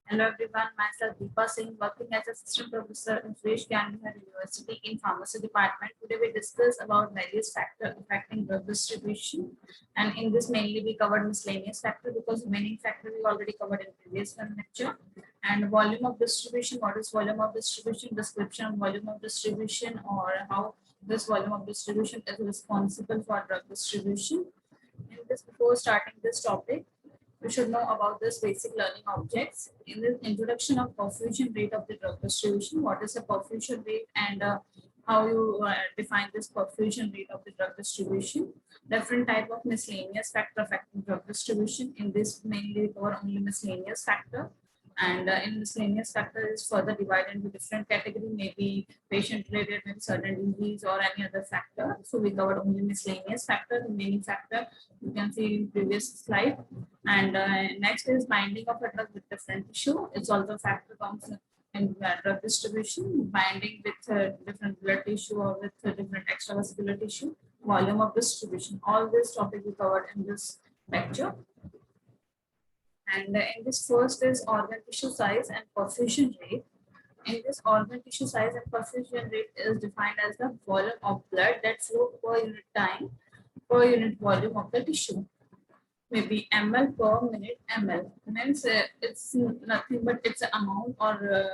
Hello everyone, myself Deepa Singh, working as assistant professor in Suresh Gandhar University in Pharmacy Department. Today we discuss about various factors affecting drug distribution, and in this mainly we covered miscellaneous factor because remaining factor we already covered in previous one lecture. And volume of distribution, what is volume of distribution, description of volume of distribution, or how this volume of distribution is responsible for drug distribution. In this, before starting this topic, we should know about this basic learning objects. In the introduction of perfusion rate of the drug distribution, what is the perfusion rate and how you define this perfusion rate of the drug distribution. Different type of miscellaneous factor affecting drug distribution. In this mainly cover only miscellaneous factor. And in miscellaneous factor is further divided into different category, maybe patient related, maybe certain disease or any other factor. So we covered only miscellaneous factor, remaining factor you can see in previous slide. And next is binding of a drug with different tissue. It's also factor comes in drug distribution, binding with different blood tissue or with different extravascular tissue, volume of distribution. All this topic we covered in this lecture. And in this first is organ tissue size and perfusion rate. In this organ tissue size and perfusion rate is defined as the volume of blood that flow per unit time per unit volume of the tissue. Maybe ml per minute ml means it's nothing but it's an amount or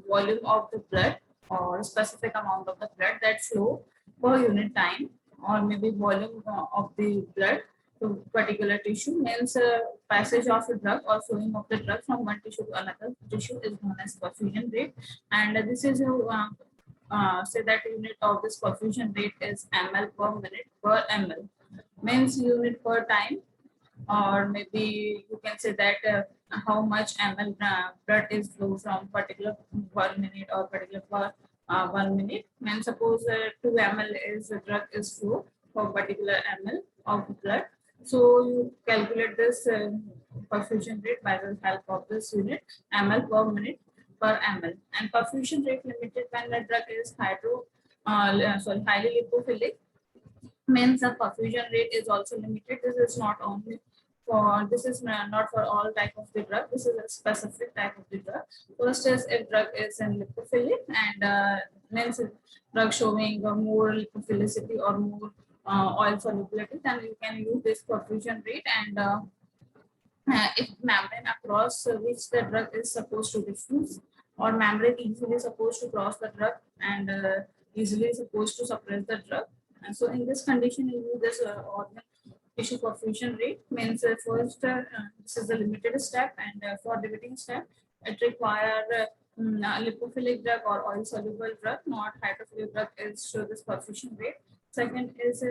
volume of the blood or specific amount of the blood that flow per unit time, or maybe volume of the blood to particular tissue means passage of a drug or flowing of the drug from one tissue to another tissue is known as perfusion rate. And this is say that unit of this perfusion rate is ml per minute per ml means unit per time, or maybe you can say that how much ml blood is flow from particular 1 minute or particular per 1 minute. And suppose 2 ml is the drug is flow for particular ml of blood. So you calculate this perfusion rate by the help of this unit ml per minute per ml. And perfusion rate limited when the drug is highly lipophilic means the perfusion rate is also limited. This is not only for this is not for all type of the drug. This is a specific type of the drug. First is if drug is in lipophilic and means drug showing more lipophilicity or more oil solubility, then you can use this perfusion rate. And if membrane across which the drug is supposed to diffuse, or membrane easily supposed to cross the drug and easily supposed to suppress the drug. And so in this condition, you use this organ tissue perfusion rate means first this is the limited step, and for dividing step it require lipophilic drug or oil soluble drug, not hydrophilic drug is show this perfusion rate. Second is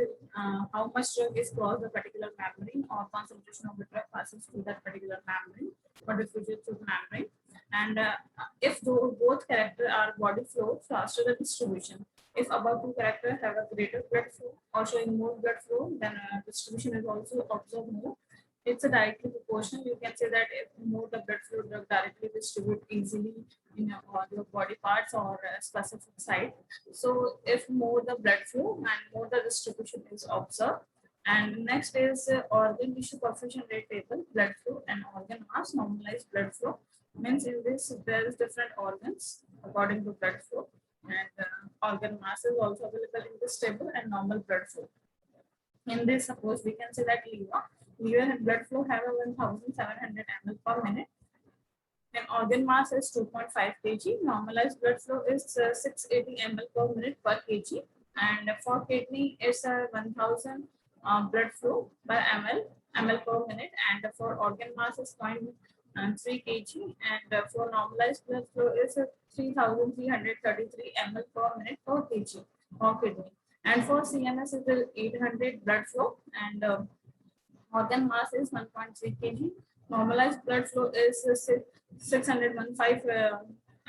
how much drug is crossed the particular membrane or concentration of the drug passes through that particular membrane or diffuses through the membrane. And if both characters are body flow, faster the distribution. If above two characters have a greater blood flow or showing more blood flow, then distribution is also observed more. It's a directly proportional. You can say that if more the blood flow drug directly distribute easily in your body parts or a specific site. So if more the blood flow and more the distribution is observed. And next is organ tissue perfusion rate table, blood flow and organ mass, normalized blood flow. Means in this there is different organs according to blood flow, and organ mass is also available in this table and normal blood flow. In this, suppose we can say that liver and blood flow have a 1700 ml per minute. Then organ mass is 2.5 kg. Normalized blood flow is 680 ml per minute per kg. And for kidney is 1000 blood flow per ml per minute. And for organ mass is 0.3 kg. And for normalized blood flow is 3333 ml per minute per kg for kidney. And for CNS is 800 blood flow, and organ mass is 1.3 kg. Normalized blood flow is 615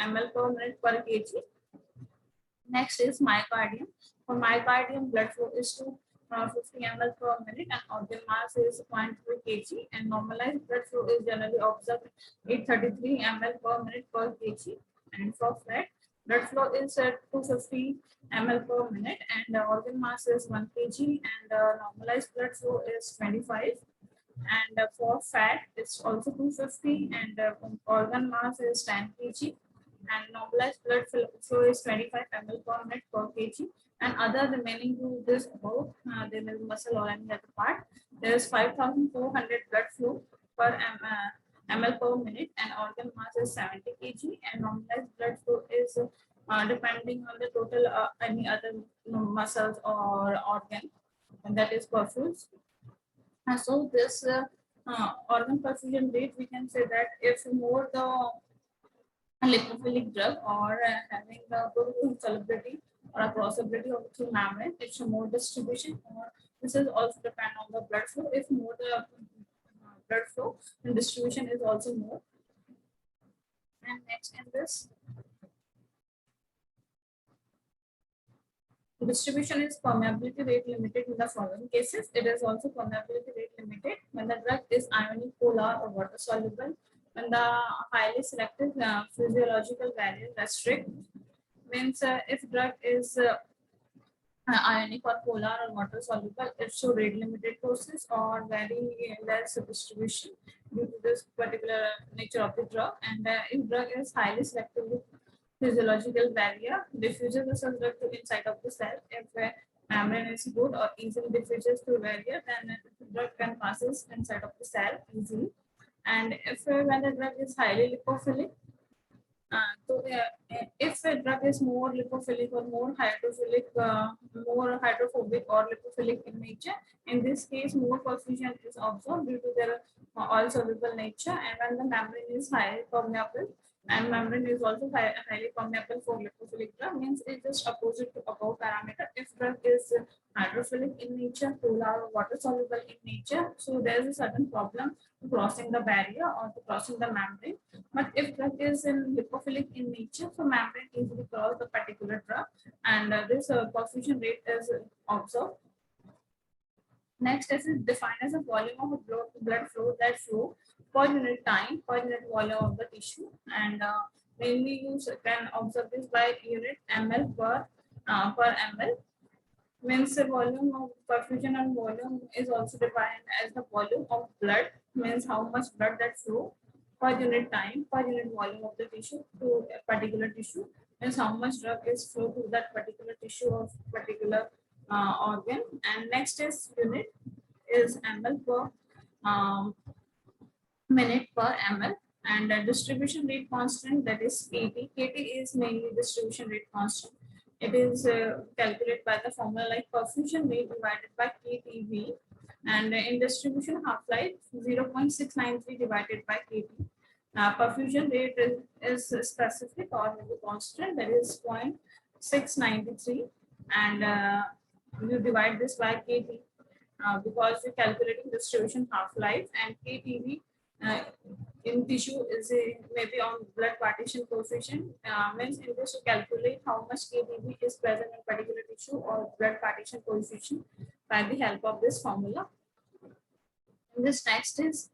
ml per minute per kg. Next is myocardium. For myocardium, blood flow is 250 ml per minute, and organ mass is 0.3 kg. And normalized blood flow is generally observed 833 ml per minute per kg. And for fat, blood flow is at 250 ml per minute, and organ mass is 1 kg, and normalized blood flow is 25 And for fat, it's also 250, and organ mass is 10 kg, and normalized blood flow is 25 ml per minute per kg. And other remaining to this above, there is muscle or any other part. There is 5,400 blood flow per ml per minute, and organ mass is 70 kg, and normalized blood flow is depending on the total any other muscles or organ, and that is perfused. And so this organ perfusion rate, we can say that if more the lipophilic drug or having the good solubility or a crossability of through membrane, it's a more distribution, or this is also depend on the blood flow. If more the blood flow, then distribution is also more. And next in this, distribution is permeability rate limited in the following cases. It is also permeability rate limited when the drug is ionic, polar, or water soluble. When the highly selective physiological value restrict, means if drug is ionic or polar or water soluble, it should rate limited doses or very less distribution due to this particular nature of the drug. And if drug is highly selective physiological barrier, diffuses the drug to inside of the cell. If membrane is good or easily diffuses through barrier, then the drug can passes inside of the cell easily. And if when the drug is highly lipophilic, so if a drug is more lipophilic or more hydrophilic, more hydrophobic or lipophilic in nature, in this case, more perfusion is observed due to their oil soluble nature. And when the membrane is highly permeable, and membrane is also highly permeable for lipophilic drug, means it's just opposite to above parameter. If drug is hydrophilic in nature, polar or water soluble in nature, so there is a certain problem to crossing the barrier or to crossing the membrane. But if drug is in lipophilic in nature, so membrane easily cross the particular drug, and this perfusion rate is observed. Next is defined as a volume of a blood flow that flow per unit time, per unit volume of the tissue, and mainly you can observe this by unit ml per ml. Means the volume of perfusion and volume is also defined as the volume of blood, means how much blood that flow per unit time, per unit volume of the tissue to a particular tissue, means how much drug is flow to that particular tissue of particular organ. And next is unit is ml per minute per ml, and distribution rate constant, that is KT. KT is mainly distribution rate constant. It is calculated by the formula like perfusion rate divided by KTV, and in distribution half-life 0.693 divided by KT. Perfusion rate is specific or maybe constant, that is 0.693, and you divide this by KT because you're calculating distribution half-life, and KTV in tissue is maybe on blood partition coefficient, means in this to calculate how much KBB is present in particular tissue or blood partition coefficient by the help of this formula. And this next is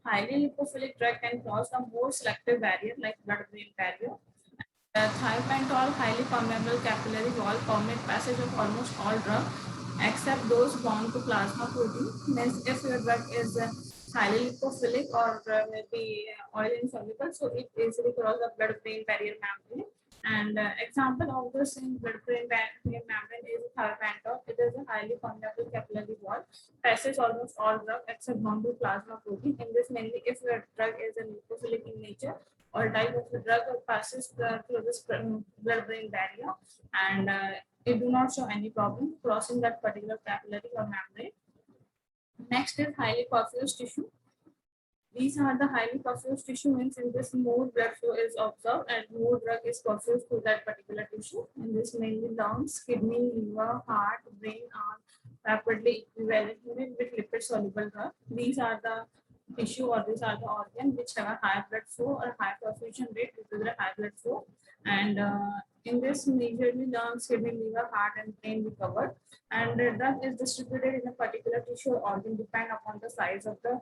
highly lipophilic drug can cross the more selective barrier like blood-brain barrier. Thiopentol highly permeable capillary wall permit passage of almost all drug except those bound to plasma protein. Means if your drug is highly lipophilic or maybe oil insoluble, so it easily cross the blood-brain barrier membrane. And example of this in blood-brain barrier membrane is thiopentol. It is a highly permeable capillary wall, passes almost all drug except bound to plasma protein. In this, mainly if your drug is a lipophilic in nature, or type of the drug passes through this blood-brain barrier, and it do not show any problem crossing that particular capillary or membrane. Next is highly perfused tissue. These are the highly perfused tissue, means in this more blood flow is observed and more drug is perfused to that particular tissue. In this mainly lungs, kidney, liver, heart, brain are rapidly equivalent with lipid soluble drug. These are the tissue or these are the organ which have a high blood flow or high perfusion rate due to the high blood flow. And in this majorly lungs, kidney, liver, heart and brain we covered. And the drug is distributed in a particular tissue or organ depend upon the size of the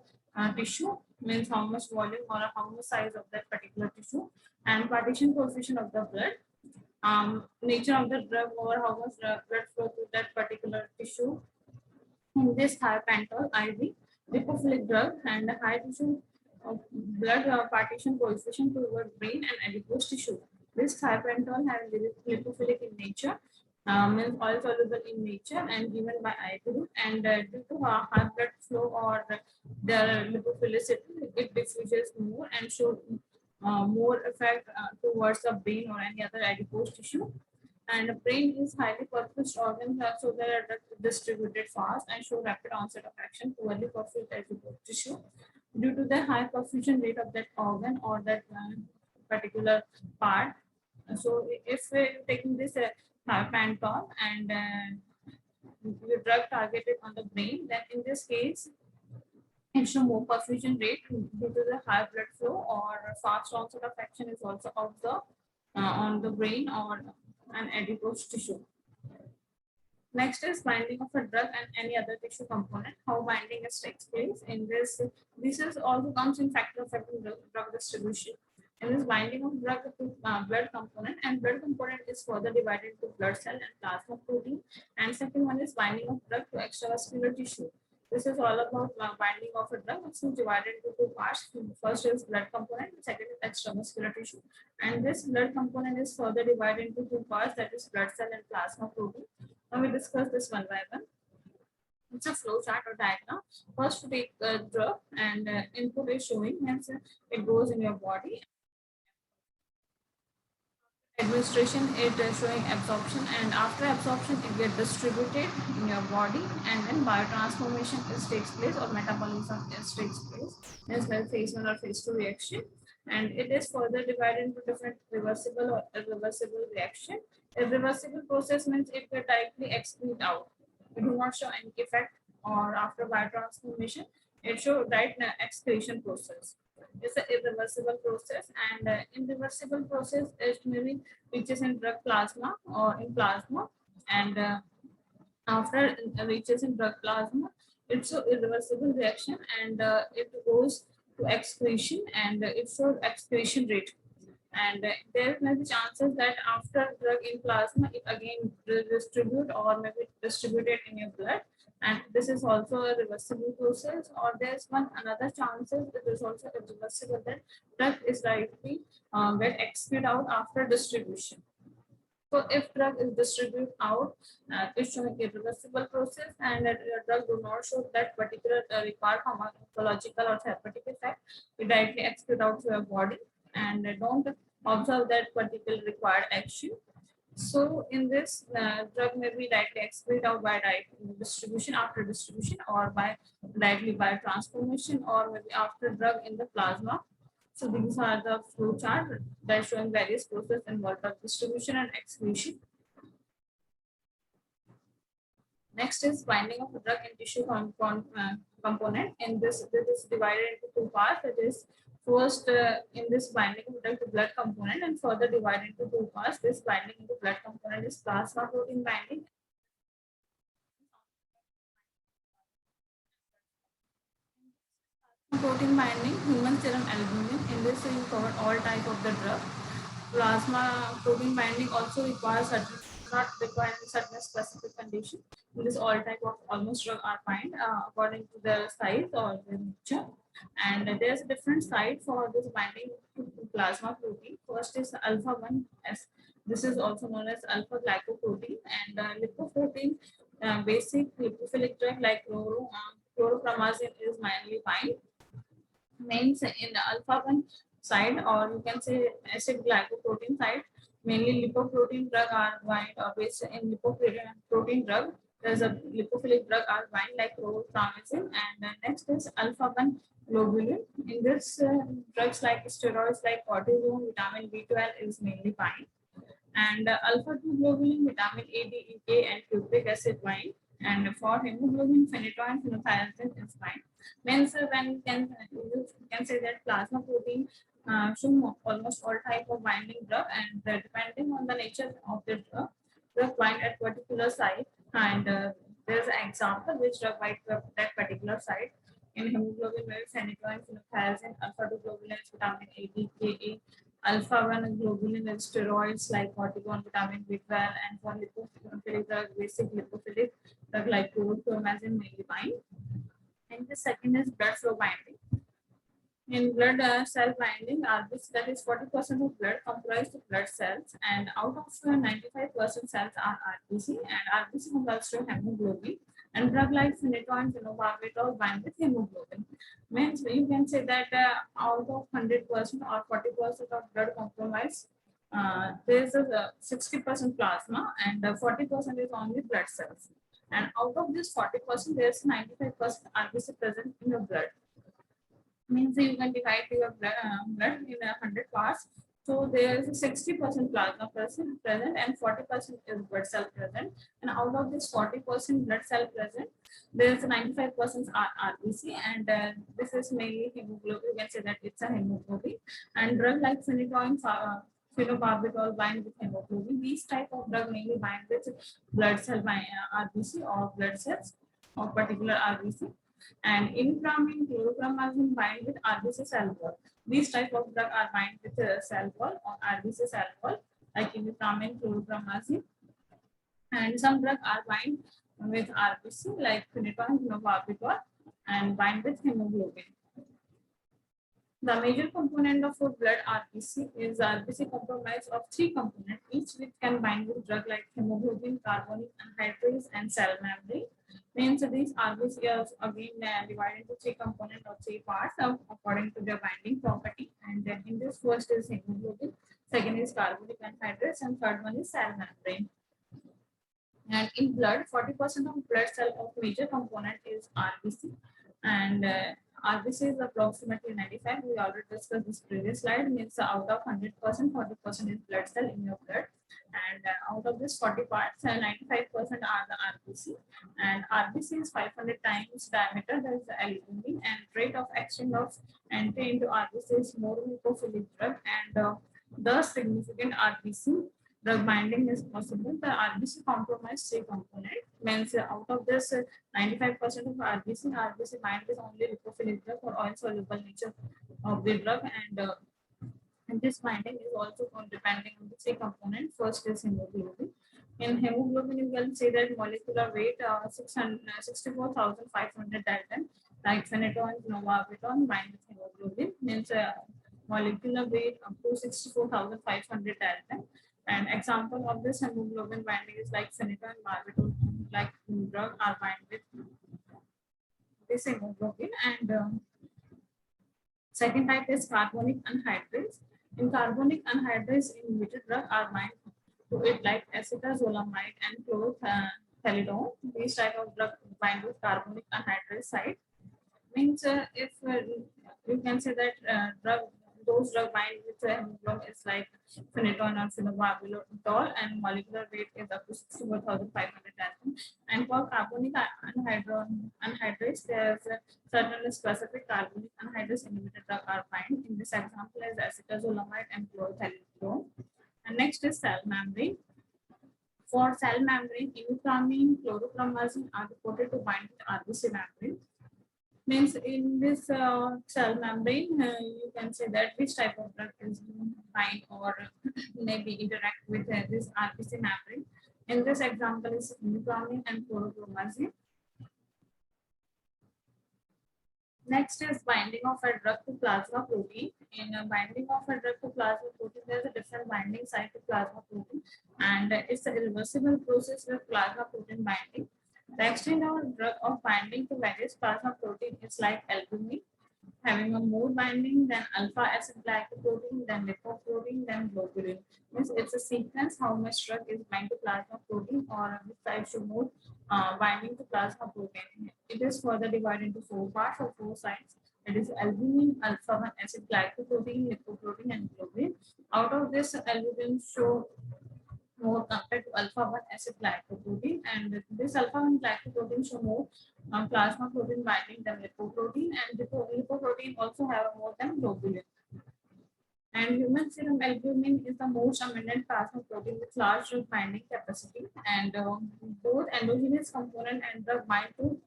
tissue, means how much volume or how much size of that particular tissue, and partition coefficient of the blood, nature of the drug or how much blood flow to that particular tissue. In this thiopentol IV, lipophilic drug and a high tissue blood partition coefficient toward brain and adipose tissue. This thiopentol has lipophilic in nature, means oil soluble in nature and given by eye route, and due to high blood flow or the lipophilicity, it diffuses more and show more effect towards the brain or any other adipose tissue. And the brain is highly purposed organ, so they are distributed fast and show rapid onset of action, poorly perfused adipose tissue due to the high perfusion rate of that organ or that particular part. So if we're taking this pantol and the drug targeted on the brain, then in this case it show more perfusion rate due to the high blood flow or fast onset of action is also observed on the brain or an adipose tissue. Next is binding of a drug and any other tissue component. How binding is takes place in this. This is also comes in factor affecting drug distribution. In this binding of drug to blood component, and blood component is further divided into blood cell and plasma protein. And second one is binding of drug to extravascular tissue. This is all about binding of a drug, which is divided into two parts. First is blood component, second is extravascular tissue. And this blood component is further divided into two parts, that is blood cell and plasma protein. Now we discuss this one by one. It's a flow chart or diagram. First, we take a drug and input is showing, hence it goes in your body. Administration, it is showing absorption, and after absorption, it gets distributed in your body, and then biotransformation takes place or metabolism takes place. It's like phase 1 or phase 2 reaction, and it is further divided into different reversible or irreversible reaction. Irreversible process means it will directly excrete out. It do not show any effect, or after biotransformation, it shows direct excretion process. It's an irreversible process, and irreversible process is maybe reaches in drug plasma or in plasma, and after it reaches in drug plasma, it's an irreversible reaction, and it goes to excretion, and it shows excretion rate. And there may be chances that after drug in plasma, it again will distribute or maybe distributed in your blood, and this is also a reversible process. Or there's one another chances it is also irreversible, that drug is likely get excreted out after distribution. So if drug is distributed out, it's showing irreversible process, and drug do not show that particular required pharmacological or therapeutic effect, it directly excrete out to your body and don't observe that particular required action. So in this, drug may be directly excreted out by direct distribution, after distribution, or by directly by transformation, or maybe after drug in the plasma. So these are the flow chart that showing various processes involved of distribution and excretion. Next is binding of a drug in tissue component. In this, it is divided into two parts. It is first in this binding of drug to blood component, and further divided into two parts. This binding into blood component is plasma protein binding. Protein binding, human serum albumin. In this, we cover all type of the drug. Plasma protein binding also requires certain, not requiring certain specific condition. In this, all type of almost drug are bind according to the size or the nature. And there's a different site for this binding to plasma protein. First is alpha 1 S. This is also known as alpha glycoprotein, and lipoprotein, basic lipophilic drug like chlorpromazine is mainly bind. Means in the alpha 1 side, or you can say acid glycoprotein side, mainly lipoprotein drug are bind, or based in lipoprotein drug. There's a lipophilic drug are bind like chlorpromazine, and next is alpha 1 globulin. In this, drugs like steroids like cortisone, vitamin B12 is mainly bind, and alpha 2 globulin, vitamin A, D, E, K, and cupric acid bind. And for hemoglobin, phenytoin, phenothiazide is bind. Means when you can say that plasma protein show almost all type of binding drug, and depending on the nature of the drug bind at particular site, and there's an example which drug bind that particular site. In hemoglobin, maybe phenytoin, phenothiazine, alpha 2 globulin, vitamin A, D, K, A. Alpha 1 globulin and steroids like cortisone, vitamin B12, and for lipophilic drug, basic lipophilic drug like chlorpromazine mainly bind. And the second is blood flow binding. In blood cell binding, RBC, that is 40% of blood comprised of blood cells, and out of 95% cells are RBC, and RBC converts to hemoglobin. And drug like phenytoin, phenobarbital bind with hemoglobin. Means you can say that out of 100% or 40% of blood compromise, there is a 60% plasma, and 40% is only blood cells. And out of this 40%, there is 95% RBC present in your blood. Means you can divide your blood in 100 parts. So there is a 60% plasma present and 40% is blood cell present. And out of this 40% blood cell present, there is 95% RBC, and this is mainly hemoglobin. You can say that it's a hemoglobin. And drug like phenytoin, phenobarbital bind with hemoglobin. These type of drug mainly bind with blood cell by RBC or blood cells of particular RBC. And imipramine, chlorpromazine bind with RBC cell wall. These type of drug are bind with cell wall or RBC cell wall, like imipramine, chlorpromazine. And some drug are bind with RBC, like phenytoin, phenobarbital, and bind with hemoglobin. The major component of blood RBC is RBC comprised of three components, each which can bind with drug like hemoglobin, carbonic anhydrase, and cell membrane. Means these RBC are again divided into three components or three parts according to their binding property. And then in this, first is hemoglobin, second is carbonic anhydrase, and third one is cell membrane. And in blood, 40% of blood cell of major component is RBC, and RBC is approximately 95. We already discussed this previous slide. Means out of 100%, 40% is blood cell in your blood, and out of this 40 parts, 95% are the RBC. And RBC is 500 times diameter. That is the albumin, and rate of exchange of entry into RBC is more lipophilic drug, and thus significant RBC drug binding is possible. The RBC compromise three component. Means out of this 95% of RBC bind is only lipophilic drug or oil soluble nature of the drug, and this binding is also depending on the three component. First is hemoglobin. In hemoglobin, you can say that molecular weight 64,500 Dalton, like phenytoin, phenobarbital bind with hemoglobin. Means molecular weight up to 64,500 Dalton. And example of this hemoglobin binding is like phenytoin, barbital, like drug are bind with this hemoglobin. And second type is carbonic anhydrase. In carbonic anhydrase, inhibitor drug are bind to it like acetazolamide and chlorothalidone. These type of drug bind with carbonic anhydrase site. Means if you can say that those drug bind with hemoglobin is like phenytoin or phenobarbital, and molecular weight is up to 64,500 Dalton. And for carbonic anhydrase, there's a certain specific carbonic anhydrase inhibitor drug are bind. In this example is acetazolamide and chlorothalidone. And next is cell membrane. For cell membrane, imipramine, chlorpromazine are reported to bind with RBC membrane. Means in this cell membrane, you can say that which type of drug is bind or maybe interact with this RBC membrane. In this example is imipramine and chlorpromazine. Next is binding of a drug to plasma protein. In binding of a drug to plasma protein, there is a different binding site to plasma protein, and it's a irreversible process with plasma protein binding. The extent of drug of binding to various plasma protein is like albumin, having a more binding than alpha acid glycoprotein, then lipoprotein, then globulin. Means it's a sequence how much drug is bind to plasma protein or which type should more binding to plasma protein. It is further divided into four parts or four sites. It is albumin, alpha 1 acid glycoprotein, lipoprotein, and globulin. Out of this, albumin show more compared to alpha 1 acid glycoprotein, and this alpha 1 glycoprotein show more plasma protein binding than lipoprotein, and lipoprotein also have more than globulin. And human serum albumin is the most abundant plasma protein with large binding capacity, and both endogenous component and the bind to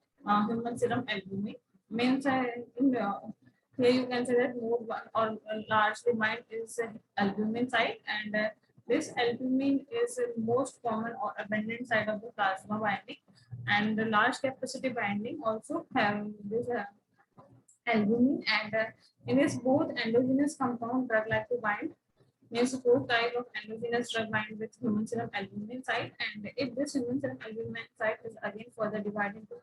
human serum albumin. Means here you can say that more or largely bind is albumin site, and this albumin is the most common or abundant site of the plasma binding. And the large capacity binding also have this albumin, and in this both endogenous compound drug like to bind, means both type of endogenous drug bind with human serum albumin site, and if this human serum albumin site is again further divided into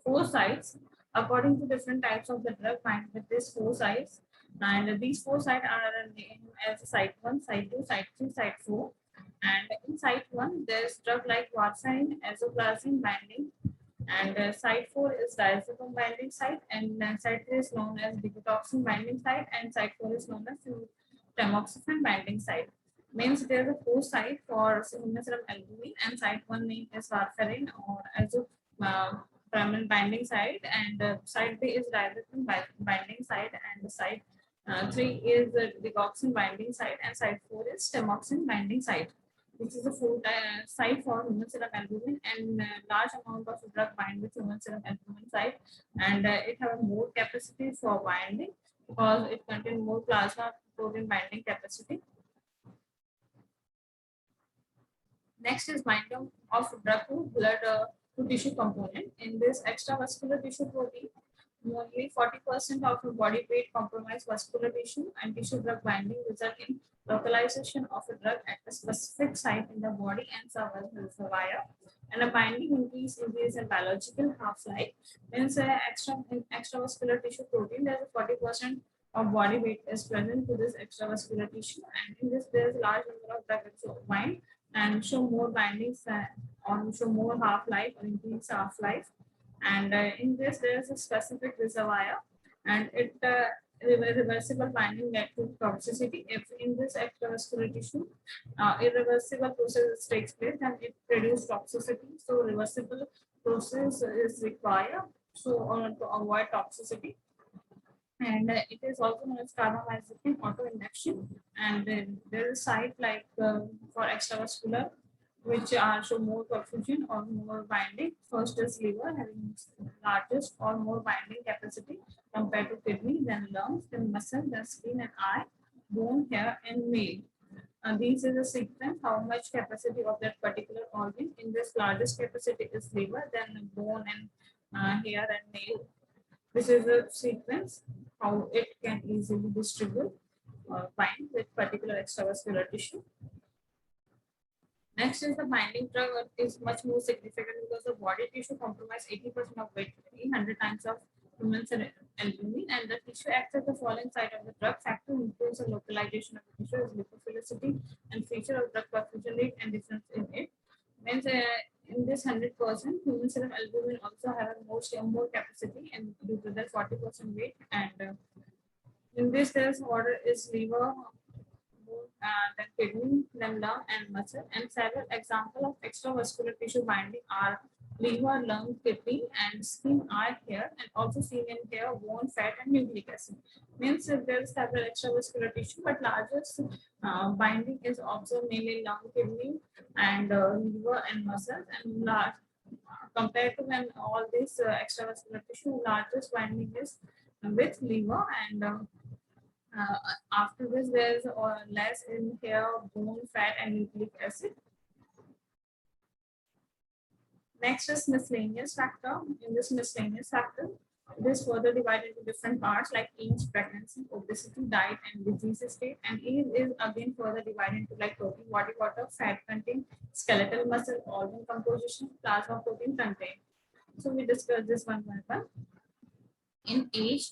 four sites according to different types of the drug bind with these four sites, and these four sites are named as site 1, site 2, site 3, site 4. And in site 1 there's drug like warfarin, azoplasmin binding, and site 4 is diazepam binding site, and site 3 is known as digitoxin binding site, and site 4 is known as tamoxifen binding site. Means there is a four site for serum albumin, and site 1 name is warfarin or azoplasmin binding site, and site B is diazepam binding site, and site 3 is the digoxin binding site, and site 4 is tamoxifen binding site. This is a full site for human serum albumin, and large amount of drug bind with human serum albumin site, and it have more capacity for binding because it contains more plasma protein binding capacity. Next is binding of drug to blood to tissue component. In this extravascular tissue protein, only 40% of the body weight compromise vascular tissue, and tissue drug binding result in localization of a drug at a specific site in the body and serve as reservoir. And a binding increase in biological half-life. Means in extravascular tissue protein, there's a 40% of body weight is present to this extravascular tissue, and in this there's a large number of drugs bind and show more bindings or show more half-life or increase half-life. And in this there is a specific reservoir, and it reversible binding led to toxicity. If in this extravascular tissue irreversible process takes place, and it produces toxicity, so reversible process is required so to avoid toxicity. And it is also known as carbamazepine autoinduction, and there is site like for extravascular which show more perfusion or more binding. First is liver, having largest or more binding capacity compared to kidney, then lungs, then muscle, then skin and eye, bone, hair, and nail. These is a sequence how much capacity of that particular organ. In this, largest capacity is liver, then bone and hair and nail. This is a sequence how it can easily distribute or bind with particular extravascular tissue. Next is the binding drug is much more significant because the body tissue compromise 80% of weight, 100 times of human albumin, and the tissue acts as the falling side of the drug. Factor improves the localization of the tissue is lipophilicity and feature of drug perfusion rate and difference in it. Means in this 100%, human serum albumin also have a more capacity and due to the 40% weight, and in this there's order is liver, then kidney, then lung and muscle, and several examples of extravascular tissue binding are liver, lung, kidney, and skin, eye, hair, and also seen in hair, bone, fat, and nucleic acid. Means there is several extravascular tissue, but largest binding is observed mainly lung, kidney, and liver and muscle, and large compared to when all these extravascular tissue, largest binding is with liver, and after this there's less in hair, bone, fat, and nucleic acid. Next is miscellaneous factor. In this miscellaneous factor, it is further divided into different parts like age, pregnancy, obesity, diet, and disease state. And age is again further divided into like protein, body water, fat content, skeletal muscle, organ composition, plasma protein content. So we discuss this one by one. In age,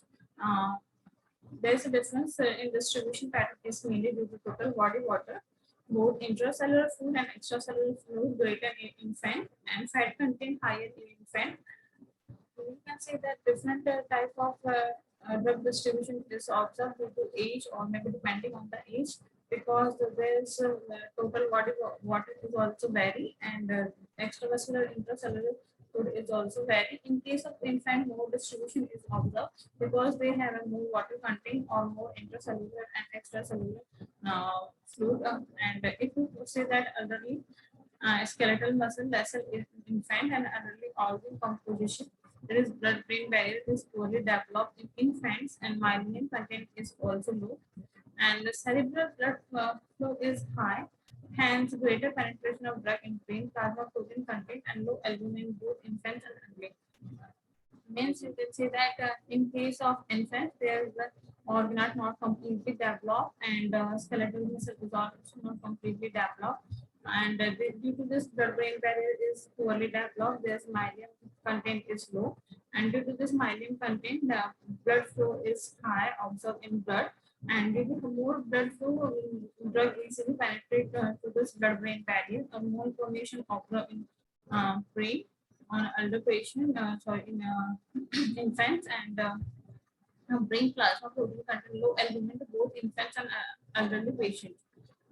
there is a difference in distribution pattern is mainly due to total body water, both intracellular fluid and extracellular fluid greater in infant, and fat content higher in infant. We can say that different type of drug distribution is observed due to age or maybe depending on the age, because there is total body water is also vary, and extravascular intracellular fluid is also vary. In case of infant, more distribution is observed because they have a more water content or more intracellular and extracellular fluid. And if you say that elderly skeletal muscle lesser in infant, and elderly organ composition, there is blood-brain barrier is poorly developed in infants, and myelin content is also low, and the cerebral blood flow is high. Hence, greater penetration of drug in brain, plasma protein content, and low albumin both infants and early. Means you can say that in case of infants, there is the organ are not completely developed and skeletal muscle is also not completely developed. And due to this, blood-brain barrier is poorly developed. There's myelin content is low, and due to this myelin content, the blood flow is high, observed in blood. And due to more blood flow, drug easily penetrate to this blood-brain barrier. A more formation observed in brain on elder patient, sorry, in infants and brain plasma protein contain low albumin to both infants and elderly patients.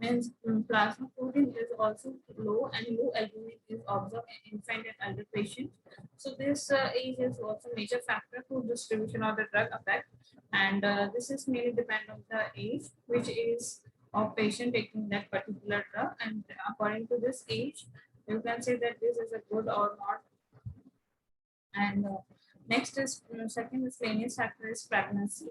Means plasma protein is also low and low albumin is observed in infant and elder patients. So this age is also major factor to distribution of the drug effect, and this is mainly depend on the age, which is of patient taking that particular drug, and according to this age, you can say that this is a good or not. And next is second miscellaneous factor is pregnancy.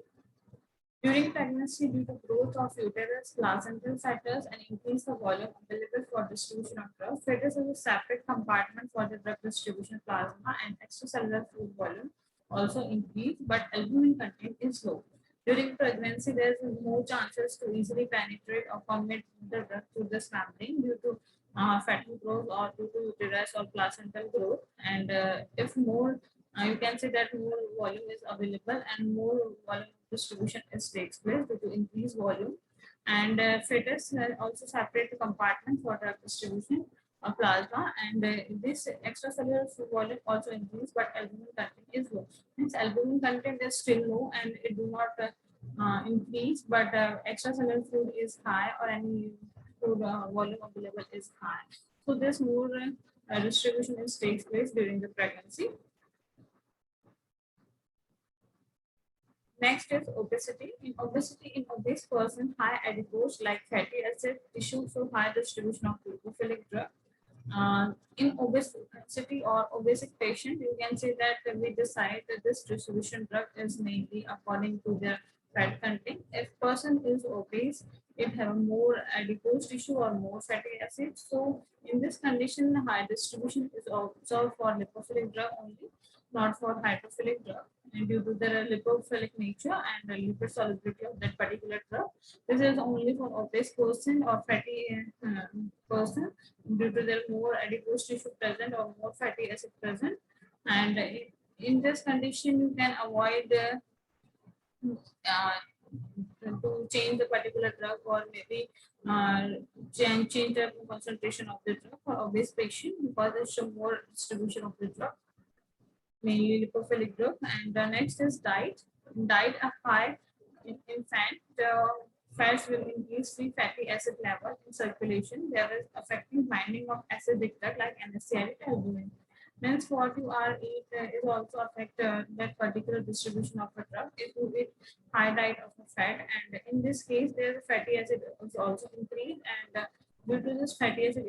During pregnancy, due to growth of uterus, placental fetus, and increase the volume available for distribution of drug, fetus is a separate compartment for the drug distribution. Plasma and extracellular fluid volume also increase, but albumin content is low. During pregnancy, there is more chances to easily penetrate or commit the drug through this membrane due to fatty growth or due to uterus or placental growth. And if more, you can say that more volume is available and more volume distribution is takes place due to increased volume. And fetus also separate compartment for drug distribution of plasma, and this extracellular fluid volume also increase, but albumin content is low. Means albumin content is still low and it do not increase, but extracellular fluid is high or any fluid volume available is high. So this more distribution is takes place during the pregnancy. Next is obesity. In obese person, high adipose like fatty acid tissue, so high distribution of lipophilic drug. In obesity or obesic patient, you can say that we decide that this distribution drug is mainly according to their fat content. If person is obese, it have more adipose tissue or more fatty acids. So in this condition, high distribution is observed for lipophilic drug only, not for hydrophilic drug. And due to the lipophilic nature and the lipid solubility of that particular drug, this is only for obese person or fatty person due to the more adipose tissue present or more fatty acid present. And in this condition, you can avoid to change the particular drug or maybe change the concentration of the drug for obese patient because there's some more distribution of the drug, mainly lipophilic drug. And the next is diet. Diet are high in fat. The fats will increase free fatty acid level in circulation. There is affecting binding of acidic drug like NSAID albumin. Means what you are eat is also affect that particular distribution of a drug. If you eat high diet of a fat, and in this case, there fatty acid is also increased, and due to this fatty acid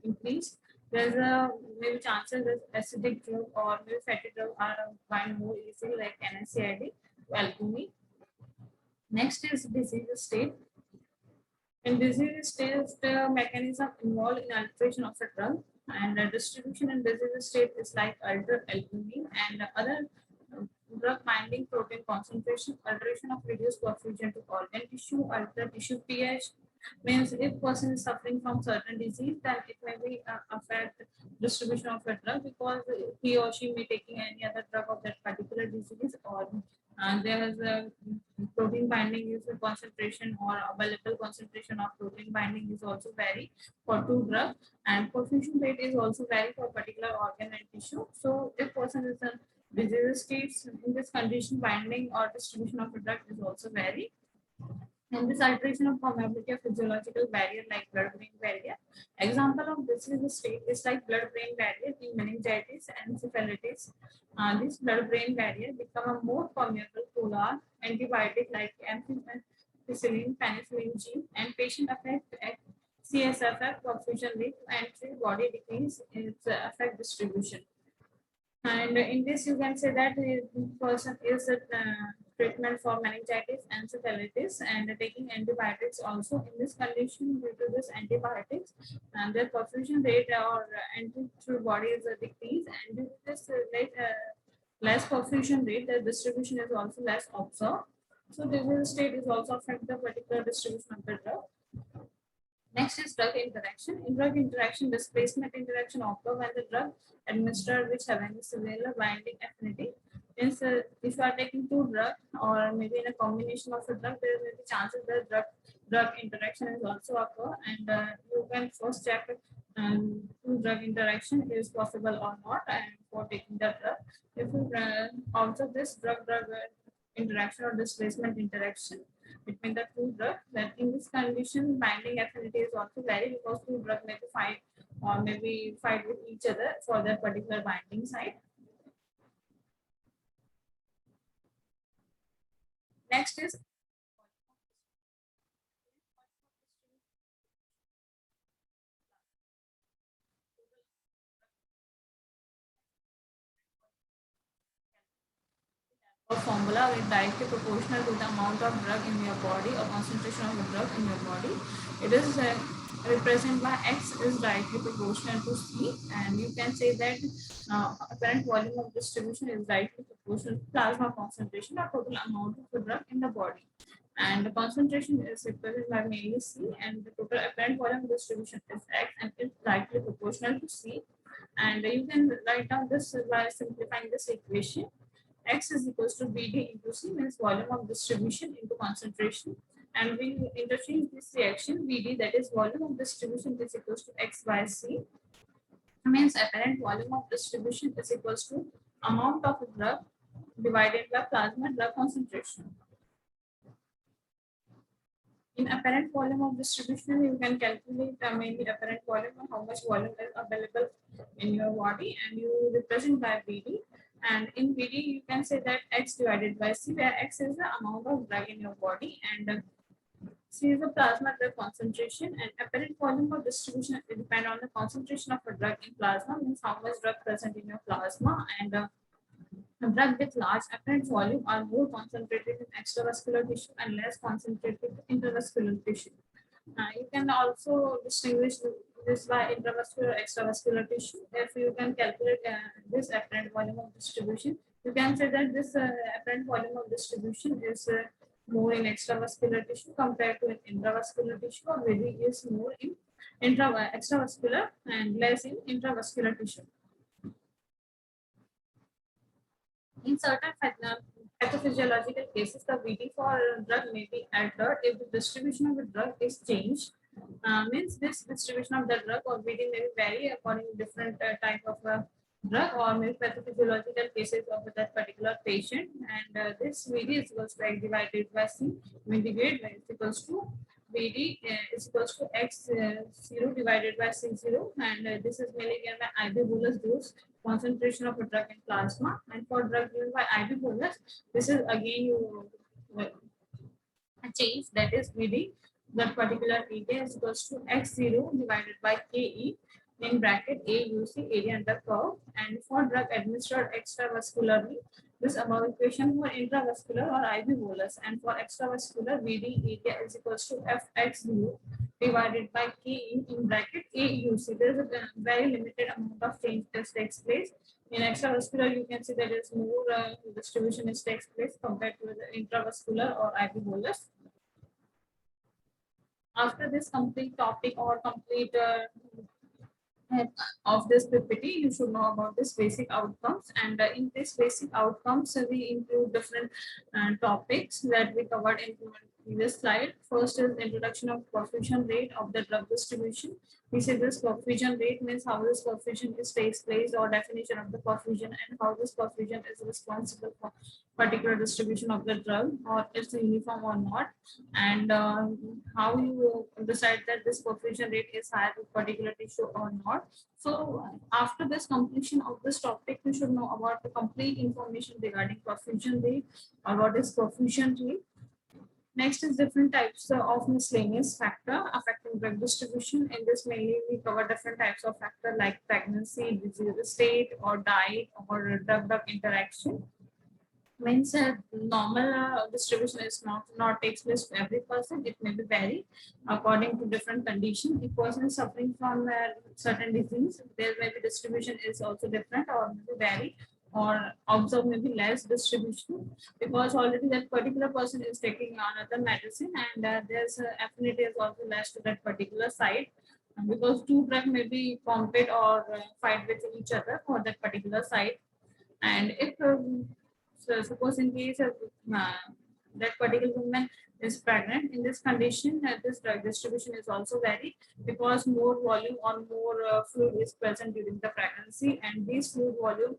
increase, there's a maybe chances that acidic drug or maybe fatty drug are bind more easily like NSAID, albumin. Next is disease state. In disease state, the mechanism involved in alteration of a drug, and the distribution in disease state is like altered albumin and other drug binding protein concentration, alteration of reduced perfusion to organ tissue, altered tissue pH. Means if person is suffering from certain disease, then it may be affect distribution of a drug because he or she may taking any other drug of that particular disease, or there is a protein binding is a concentration or available concentration of protein binding is also vary for two drugs, and perfusion rate is also vary for particular organ and tissue. So if person is in disease states, in this condition binding or distribution of the drug is also vary. And this alteration of permeability of physiological barrier like blood-brain barrier. Example of this is the state is like blood-brain barrier in meningitis and encephalitis. This blood-brain barrier become a more permeable polar antibiotic like ampicillin, penicillin G, and patient affect CSFF perfusion rate and free body decrease its affect distribution. And in this, you can say that the person is treatment for meningitis, encephalitis, and taking antibiotics also in this condition due to this antibiotics, and their perfusion rate or entry through body is a decrease, and due to this less perfusion rate, the distribution is also less observed. So disease state is also affect the particular distribution of the drug. Next is drug interaction. In drug interaction, displacement interaction occur when the drug administered which having a similar binding affinity. Means if you are taking two drugs or maybe in a combination of a drug, there may be chances that drug interaction is also occur, and you can first check two drug interaction is possible or not, and for taking the drug. If you observe this drug interaction or displacement interaction between the two drugs, that in this condition binding affinity is also vary because two drugs may fight or maybe fight with each other for that particular binding site. Next is a formula with directly proportional to the amount of drug in your body or concentration of the drug in your body. It is represented by X is directly proportional to C, and you can say that apparent volume of distribution is directly proportional to plasma concentration or total amount of the drug in the body. And the concentration is represented by mainly C, and the total apparent volume distribution is X, and it's directly proportional to C. And you can write down this by simplifying this equation. X is equals to BD into C, means volume of distribution into concentration. And we interchange this reaction, BD, that is volume of distribution, is equals to X by C. Means apparent volume of distribution is equals to amount of drug divided by plasma drug concentration. In apparent volume of distribution, you can calculate mainly apparent volume and how much volume is available in your body, and you represent by BD. And in BD, you can say that X divided by C, where X is the amount of drug in your body and C is the plasma drug concentration. And apparent volume of distribution will depend on the concentration of a drug in plasma, means how much drug present in your plasma, and a drug with large apparent volume are more concentrated in extravascular tissue and less concentrated in intravascular tissue. You can also distinguish this by intravascular extravascular tissue. If you can calculate this apparent volume of distribution, you can say that this apparent volume of distribution is more in extravascular tissue compared to an intravascular tissue, or maybe is more in extravascular and less in intravascular tissue. In certain pathophysiological cases, the VD for a drug may be altered if the distribution of the drug is changed. Means this distribution of the drug or VD may vary according to different type of drug or maybe pathophysiological cases of that particular patient. And this VD is equals to X divided by C. Mitigate is equals to VD is equals to X0 divided by C0, and this is mainly given by IV bolus dose concentration of a drug in plasma. And for drug given by IV bolus, this is again you change, that is VD, that particular area is equals to X0 divided by KE in bracket AUC, area under curve. And for drug administered extravascularly, this above equation for intravascular or IV bolus, and for extravascular VD area is equals to FX0 divided by K in bracket AUC. There is a very limited amount of change that takes place. In extravascular, you can see that there is more distribution is takes place compared to the intravascular or IV bolus. After this complete topic or complete of this PPT, you should know about this basic outcomes, and in this basic outcomes we include different topics that we covered in previous slide. First is introduction of perfusion rate of the drug distribution. We say this perfusion rate means how this perfusion takes place, or definition of the perfusion, and how this perfusion is responsible for particular distribution of the drug, or it's uniform or not, and how you decide that this perfusion rate is higher with particular tissue or not. So after this completion of this topic, you should know about the complete information regarding perfusion rate or what is perfusion rate. Next is different types of miscellaneous factor affecting drug distribution. In this mainly we cover different types of factor like pregnancy, disease state, or diet, or drug-drug interaction. means normal distribution is not takes place to every person. It may be vary according to different condition. If person is suffering from certain disease, there may be distribution is also different or maybe vary or observe maybe less distribution, because already that particular person is taking another medicine, and there's affinity is also less to that particular site, because two drug may be compete or fight with each other for that particular site. And if so suppose in case of that particular woman is pregnant, in this condition, this drug distribution is also vary, because more volume or more fluid is present during the pregnancy, and this fluid volume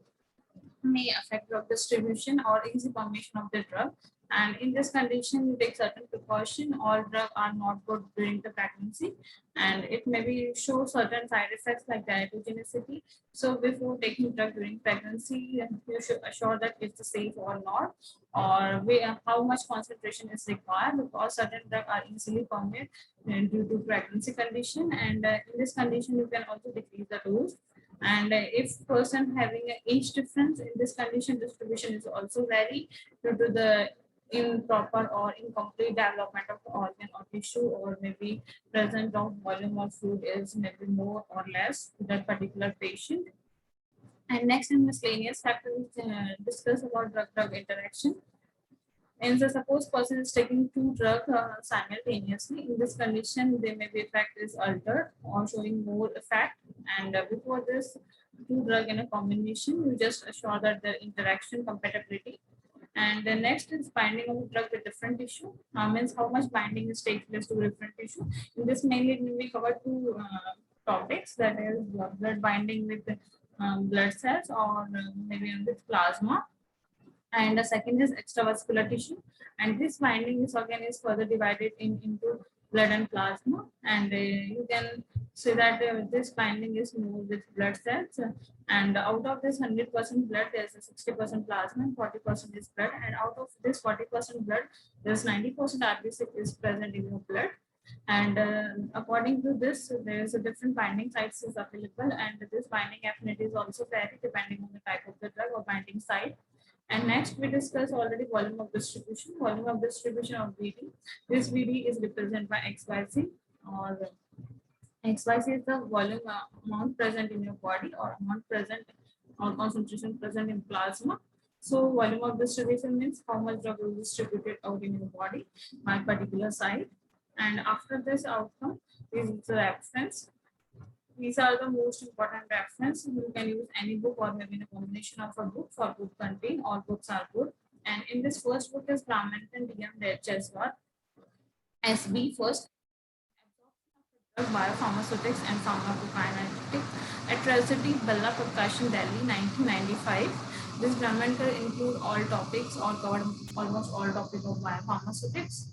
may affect drug distribution or easy formation of the drug. And in this condition, you take certain precaution. All drugs are not good during the pregnancy, and it may be show certain side effects like diatogenicity. So before taking drug during pregnancy, you should assure that it's safe or not, or how much concentration is required, because certain drugs are easily formed due to pregnancy condition, and in this condition, you can also decrease the dose. And if person having an age difference, in this condition distribution is also vary due to the improper or incomplete development of the organ or tissue, or maybe present of volume of fluid is maybe more or less to that particular patient. And next in miscellaneous factor, we discuss about drug-drug interaction. And so suppose person is taking two drugs simultaneously. In this condition, they may be effect is altered or showing more effect. And before this two drug in a combination, you just assure that the interaction compatibility. And the next is binding of the drug with different tissue. Means how much binding is takes place to different tissue. In this mainly we cover two topics, that is blood binding with blood cells, or maybe with plasma. And the second is extravascular tissue, and this binding is again is further divided into blood and plasma. And you can say that this binding is more with blood cells, and out of this 100% blood there's a 60% plasma and 40% is blood, and out of this 40% blood there's 90% RBC is present in your blood. And according to this, there is a different binding sites is available, and this binding affinity is also vary depending on the type of the drug or binding site. And next we discuss already volume of distribution. Volume of distribution of VD. This VD is represented by XYZ, or XYZ is the volume amount present in your body, or amount present or concentration present in plasma. So volume of distribution means how much drug is distributed out in your body by particular site. And after this outcome is the reference. These are the most important reference. You can use any book or maybe a combination of a book for book contain. All books are good. And in this first book is Ramanathan DM Jaiswal, SB first. Biopharmaceutics and Pharmacokinetic, Atrocity, Balla Prakashan, Delhi, 1995. This Brahmantar include all topics or covered almost all topics of biopharmaceutics,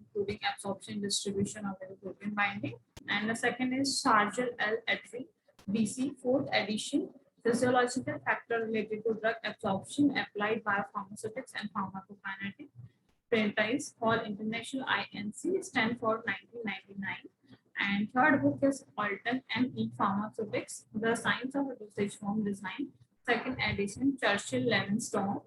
including absorption, distribution of the protein binding. And the second is Sharjal L. Etri, BC, fourth edition, Physiological Factor Related to Drug Absorption, Applied Biopharmaceutics and Pharmacokinetic. Prentice Hall International INC, Stanford, 1999. And third book is Alton and E. Pharmaceutics, The Science of a Dosage Form Design, second edition, Churchill Lemonstone.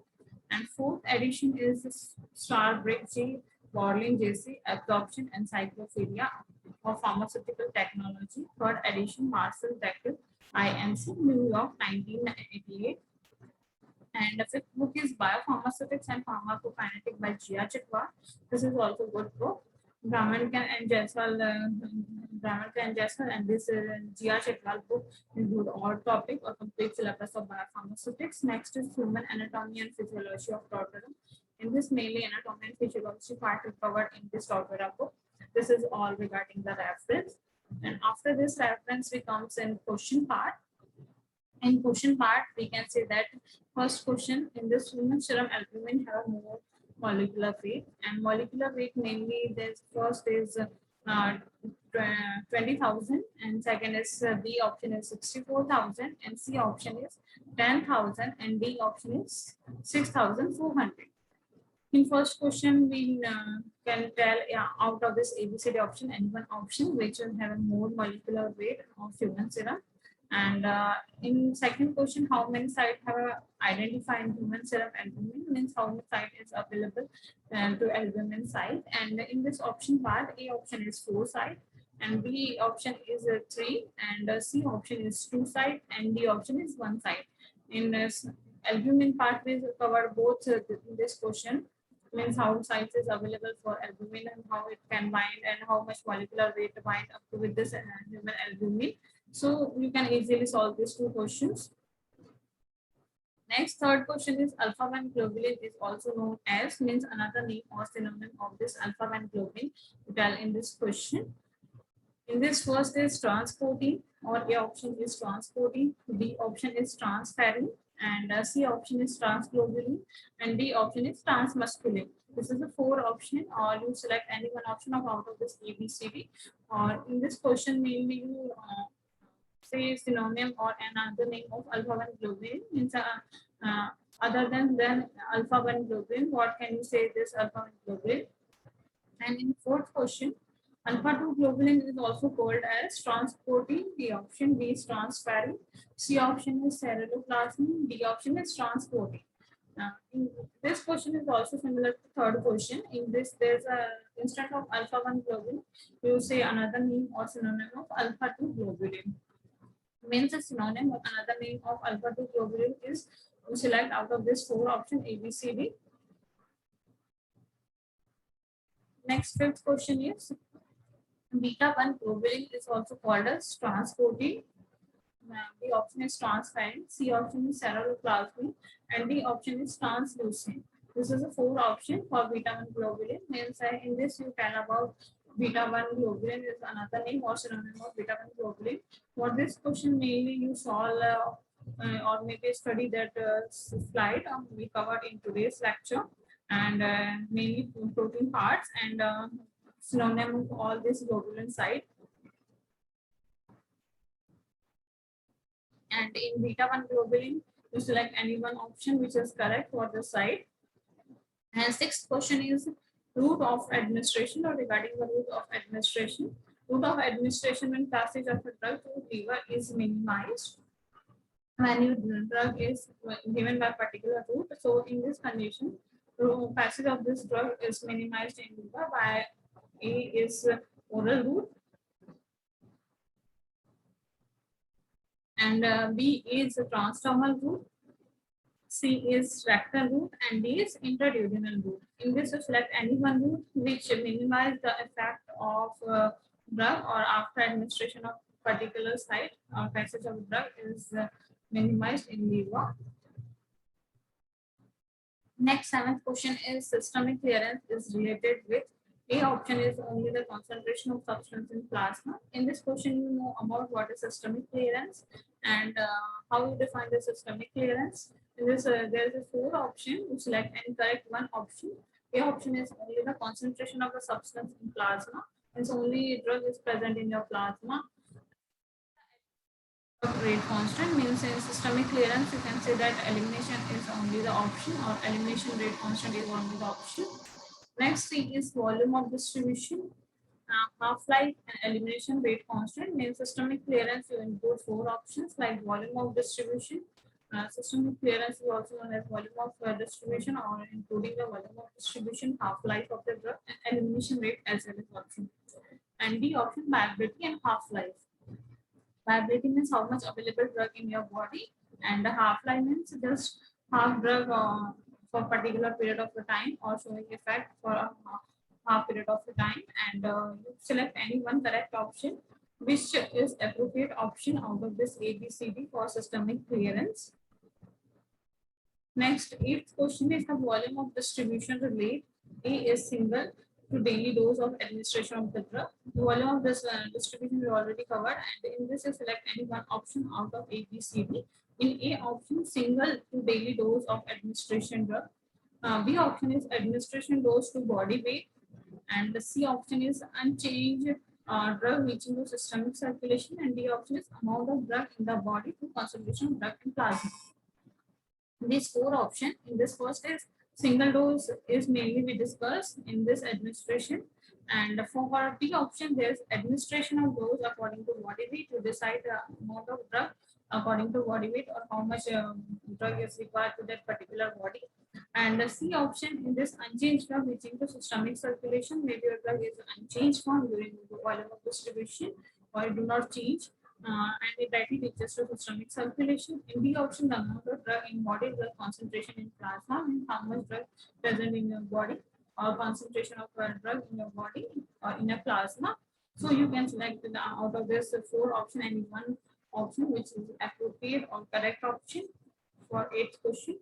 And fourth edition is Starbrick J. Borlin JC, Absorption Encyclopedia of Pharmaceutical Technology, third edition, Marcel Beckel, INC, New York, 1988. And the fifth book is Biopharmaceutics and Pharmacokinetic by Jia Chitwa. This is also a good book. Brahmankan and Jaiswal, and this Jia Chitwal book include all topic or complete syllabus of biopharmaceutics. Next is Human Anatomy and Physiology of Tortura. In this mainly anatomy and physiology part is covered in this Tortura book. This is all regarding the reference. And after this reference, we comes in question part. In question part, we can say that first question, in this human serum albumin have more molecular weight, and molecular weight mainly this first is 20,000, and second is B option is 64,000, and C option is 10,000, and D option is 6,400. In first question, we can tell out of this ABCD option, any one option which will have a more molecular weight of human serum. And in second question, how many sites have identified human serum albumin, means how many site is available to albumin site. And in this option part, A option is 4 site, and B option is 3, and C option is 2 site, and D option is 1 site. In this albumin part, we cover both in this question, means how sites is available for albumin and how it can bind and how much molecular weight to bind up to with this human albumin. So you can easily solve these two questions. Next, third question is alpha-1 globulin is also known as, means another name or synonym of this alpha-1 globulin. Tell in this question. In this first is transprotein, or A option is transprotein, B option is transferrin, and C option is transglobulin, and D option is transmusculin. This is the 4 option, or you select any one option of out of this A, B, C, D. Or in this question, mainly you say synonym or another name of alpha-1 globulin, means other than alpha-1 globulin, what can you say this alpha-1 globulin? And in fourth question, alpha-2 globulin is also called as transprotein. The option B is transferrin. C option is ceruloplasmin. D option is transprotein. In this question is also similar to third question. In this, there's a instead of alpha-1 globulin, you say another name or synonym of alpha-2 globulin. Means a synonym or another name of alpha-2 globulin is, you select out of this 4 option A, B, C, D. Next, fifth question is beta-1 globulin is also called as transprotein. The option is transferrin, C option is ceruloplasmin, and D option is translucin. This is a 4 option for beta-1 globulin. Means in this you tell about beta-1 globulin is another name or synonym of beta-1 globulin. For this question, mainly you solve or maybe study that slide we covered in today's lecture, and mainly protein parts and synonym of all this globulin site. And in beta-1 globulin, you select any one option which is correct for the site. And sixth question is route of administration, or regarding the route of administration. Route of administration when passage of a drug to liver is minimized when your drug is given by particular route. So in this condition, passage of this drug is minimized in liver by A is oral route, and B is transdermal route, C is rectal route, and D is intraduodenal route. In this, you select any one route which minimize the effect of drug, or after administration of particular site or passage of drug is minimized in liver. Next, seventh question is systemic clearance is related with. A option is only the concentration of substance in plasma. In this question, you know about what is systemic clearance and how you define the systemic clearance. In this, there is a 4 option. You select any correct one option. A option is only the concentration of the substance in plasma. It's only drug is present in your plasma. Rate constant means in systemic clearance, you can say that elimination is only the option, or elimination rate constant is only the option. Next thing is volume of distribution, half-life, and elimination rate constant. Means systemic clearance, you include 4 options like volume of distribution. Systemic clearance is also known as volume of distribution, or including the volume of distribution, half-life of the drug, and elimination rate as well as option. And the option viability and half-life. Viability means how much available drug in your body, and the half-life means just half drug for particular period of the time, or showing effect for a half period of the time. And you select any one correct option which is appropriate option out of this A, B, C, D for systemic clearance. Next, eighth question is the volume of distribution relate. A is single to daily dose of administration of the drug. The volume of this distribution we already covered, and in this you select any one option out of A, B, C, D. In A option, single to daily dose of administration drug. B option is administration dose to body weight, and the C option is unchanged drug reaching to systemic circulation, and D option is amount of drug in the body to concentration of drug in plasma. These 4 options. In this first is Single dose is mainly we discuss in this administration. And for B option, there's administration of dose according to body weight to decide the amount of drug according to body weight or how much drug is required to that particular body. And the C option, in this unchanged drug reaching to systemic circulation, maybe your drug is unchanged form during the volume of distribution or it do not change, and it directly reaches to systemic circulation. In the option, the amount of drug in body, drug concentration in plasma, and how much drug present in your body, or concentration of drug in your body or in a plasma. So you can select out of this four option any one option which is appropriate or correct option for eighth question.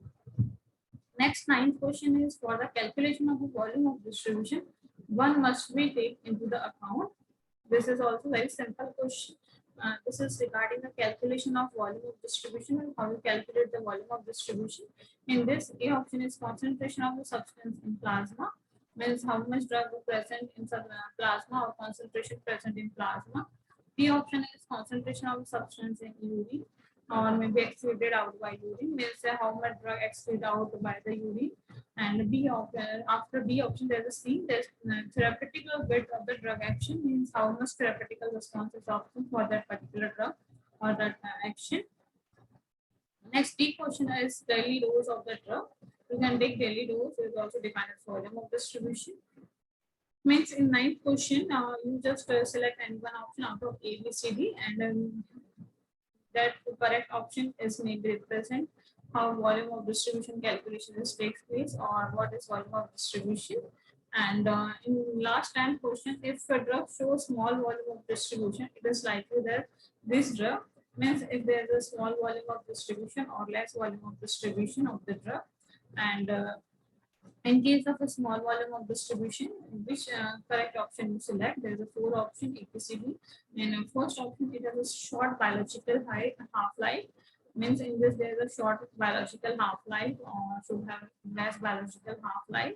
Next, ninth question is for the calculation of the volume of distribution. One must be taken into the account. This is also very simple question. This is regarding the calculation of volume of distribution and how you calculate the volume of distribution. In this, A option is concentration of the substance in plasma, means how much drug is present in plasma or concentration present in plasma. B option is concentration of the substance in urine or maybe excreted out by urine, means how much drug excreted out by the urine. And B option, after B option, there's a C, there's therapeutical bit of the drug action, means how much therapeutical response is often for that particular drug or that action. Next, D question is daily dose of the drug. You can take daily dose, is also defined as volume of distribution. Means in ninth question, you just select any one option out of A, B, C, D, and that the correct option is maybe represent how volume of distribution calculation takes place or what is volume of distribution. And in last 10 question, if a drug shows small volume of distribution, it is likely that this drug, means if there is a small volume of distribution or less volume of distribution of the drug. And in case of a small volume of distribution, which correct option you select? There is a four option ABCD. In first option, it has a short biological half-life. Means in this there is a short biological half-life or should have less biological half-life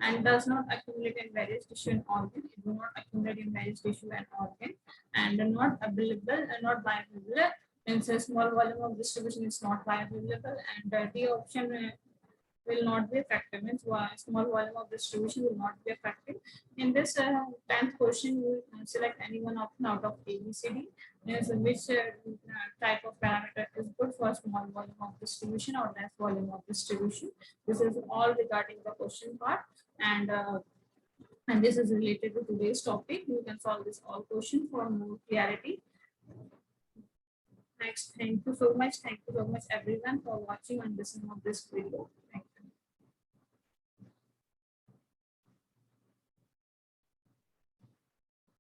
and does not accumulate in various tissue and organ. It do not accumulate in various tissue and organ and not available and not bioavailable. Means a small volume of distribution is not bioavailable, and the option will not be effective, means small volume of distribution will not be effective. In this 10th question, you select any one option out of A, B, C, D, means which type of parameter is good for small volume of distribution or less volume of distribution. This is all regarding the question part, and this is related to today's topic. You can solve this all question for more clarity. Next, thank you so much everyone for watching and listening of this video.